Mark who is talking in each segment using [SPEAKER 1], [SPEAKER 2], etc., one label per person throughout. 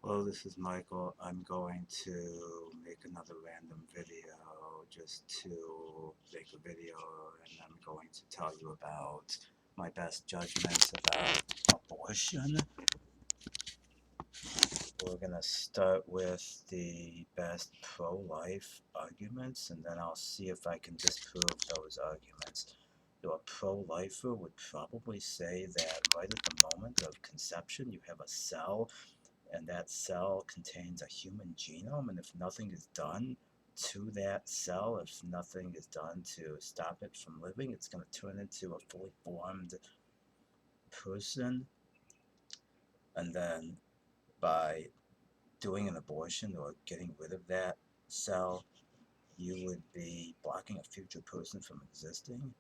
[SPEAKER 1] Hello, this is Michael. I'm going to make another random video just to make a video, and I'm going to tell you about my best judgments about abortion. We're going to start with the best pro-life arguments, and then I'll see if I can disprove those arguments. So a pro-lifer would probably say that right at the moment of conception, you have a cell, and that cell contains a human genome, and if nothing is done to that cell, if nothing is done to stop it from living, it's going to turn into a fully formed person. And then by doing an abortion or getting rid of that cell, you would be blocking a future person from existing.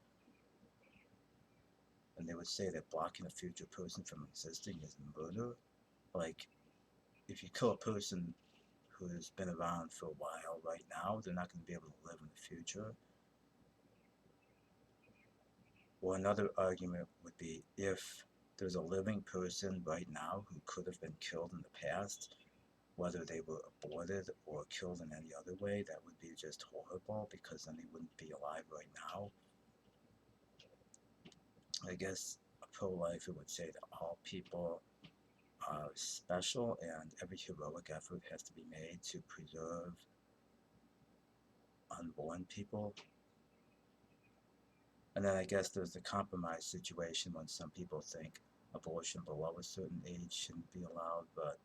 [SPEAKER 1] And they would say that blocking a future person from existing is murder. Like, if you kill a person who's been around for a while right now, they're not going to be able to live in the future. Or another argument would be if there's a living person right now who could have been killed in the past, whether they were aborted or killed in any other way, that would be just horrible because then they wouldn't be alive right now. I guess a pro-lifer would say that all people are special and every heroic effort has to be made to preserve unborn people. And then I guess there's the compromise situation when some people think abortion below a certain age shouldn't be allowed, but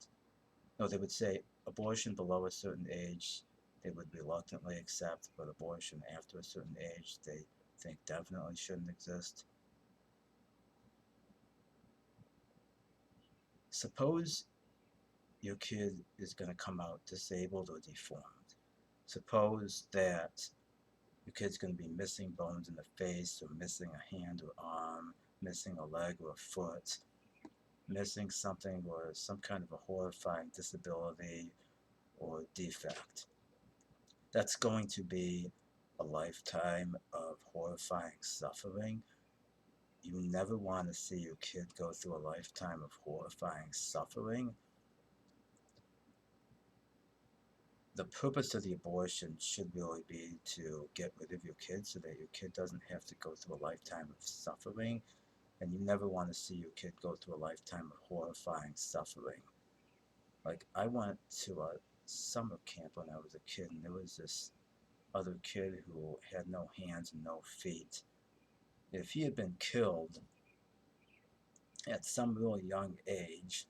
[SPEAKER 1] no, they would say abortion below a certain age they would reluctantly accept, but abortion after a certain age they think definitely shouldn't exist. Suppose your kid is going to come out disabled or deformed. Suppose that your kid's going to be missing bones in the face, or missing a hand or arm, missing a leg or a foot, missing something or some kind of a horrifying disability or defect. That's going to be a lifetime of horrifying suffering. You never want to see your kid go through a lifetime of horrifying suffering. The purpose of the abortion should really be to get rid of your kid so that your kid doesn't have to go through a lifetime of suffering, and you never want to see your kid go through a lifetime of horrifying suffering. Like, I went to a summer camp when I was a kid, and there was this other kid who had no hands and no feet. If he had been killed at some really young age,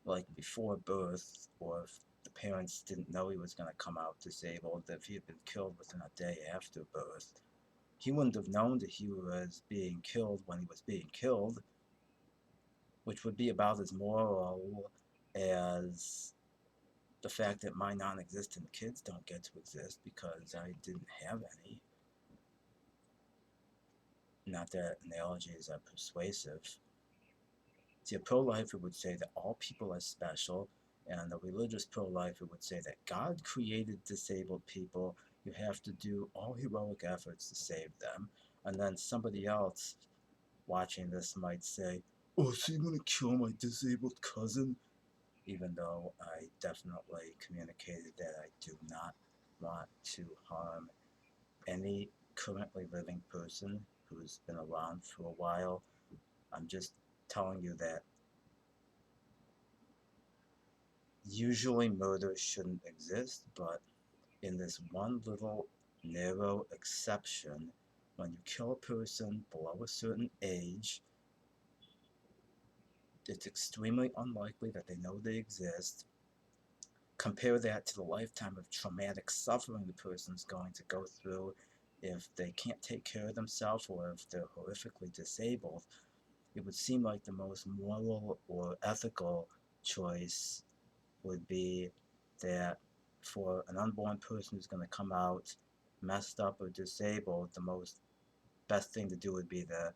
[SPEAKER 1] like before birth, or if the parents didn't know he was going to come out disabled, if he had been killed within a day after birth, he wouldn't have known that he was being killed when he was being killed, which would be about as moral as the fact that my non-existent kids don't get to exist because I didn't have any. Not that analogies are persuasive. See, a pro-lifer would say that all people are special, and a religious pro-lifer would say that God created disabled people. You have to do all heroic efforts to save them. And then somebody else watching this might say, oh, so you're going to kill my disabled cousin? Even though I definitely communicated that I do not want to harm any currently living person who's been around for a while. I'm just telling you that usually murder shouldn't exist, but in this one little narrow exception, when you kill a person below a certain age, it's extremely unlikely that they know they exist. Compare that to the lifetime of traumatic suffering the person's going to go through if they can't take care of themselves or if they're horrifically disabled. It would seem like the most moral or ethical choice would be that for an unborn person who's going to come out messed up or disabled, the best thing to do would be to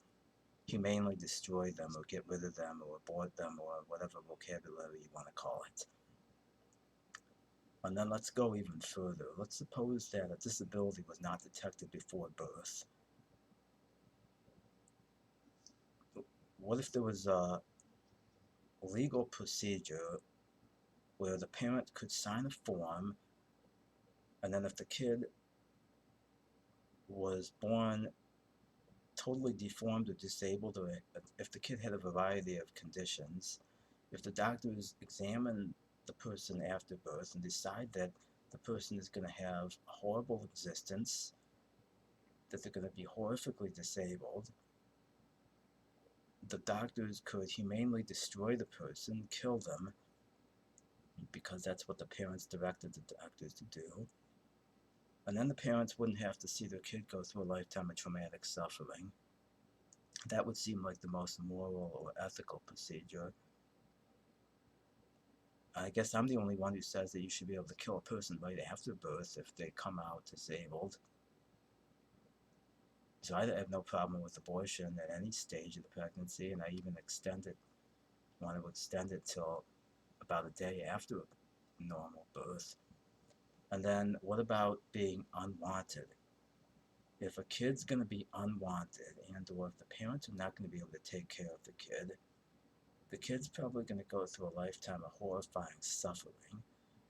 [SPEAKER 1] humanely destroy them or get rid of them or abort them or whatever vocabulary you want to call it. And then let's go even further. Let's suppose that a disability was not detected before birth. What if there was a legal procedure where the parent could sign a form, and then if the kid was born totally deformed or disabled, or if the kid had a variety of conditions, if the doctors examine the person after birth and decide that the person is going to have a horrible existence, that they're going to be horrifically disabled, the doctors could humanely destroy the person, kill them, because that's what the parents directed the doctors to do. And then the parents wouldn't have to see their kid go through a lifetime of traumatic suffering. That would seem like the most moral or ethical procedure. I guess I'm the only one who says that you should be able to kill a person right after birth if they come out disabled. So I have no problem with abortion at any stage of the pregnancy, and I even want to extend it till about a day after normal birth. And then what about being unwanted? If a kid's going to be unwanted, and or if the parents are not going to be able to take care of the kid's probably going to go through a lifetime of horrifying suffering.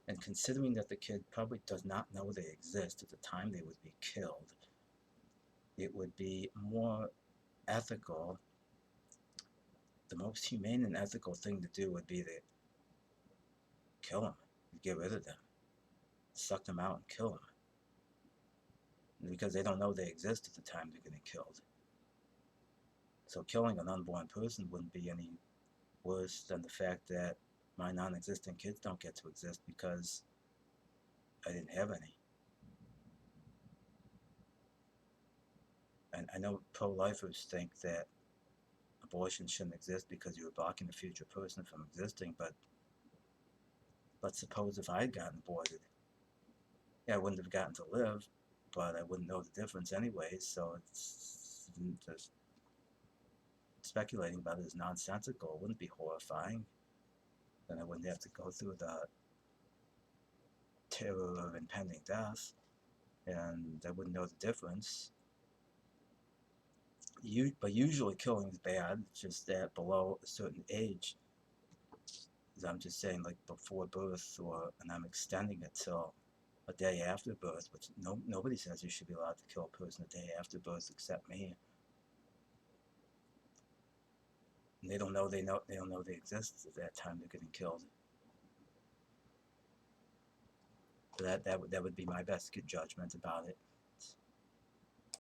[SPEAKER 1] And considering that the kid probably does not know they exist at the time they would be killed, it would be more ethical, the most humane and ethical thing to do would be to kill them, get rid of them, suck them out and kill them. Because they don't know they exist at the time they're getting killed. So killing an unborn person wouldn't be any worse than the fact that my non-existent kids don't get to exist because I didn't have any. And I know pro-lifers think that abortion shouldn't exist because you're blocking a future person from existing, but let's suppose if I had gotten aborted, yeah, I wouldn't have gotten to live, but I wouldn't know the difference anyway, so it's just speculating about it is nonsensical. It wouldn't be horrifying. Then I wouldn't have to go through the terror of impending death, and I wouldn't know the difference. But usually killing is bad. It's just that below a certain age, as I'm just saying, like before birth, and I'm extending it till a day after birth, which nobody says you should be allowed to kill a person a day after birth except me. And they don't know they exist at that time they're getting killed. So that would be my best judgment about it.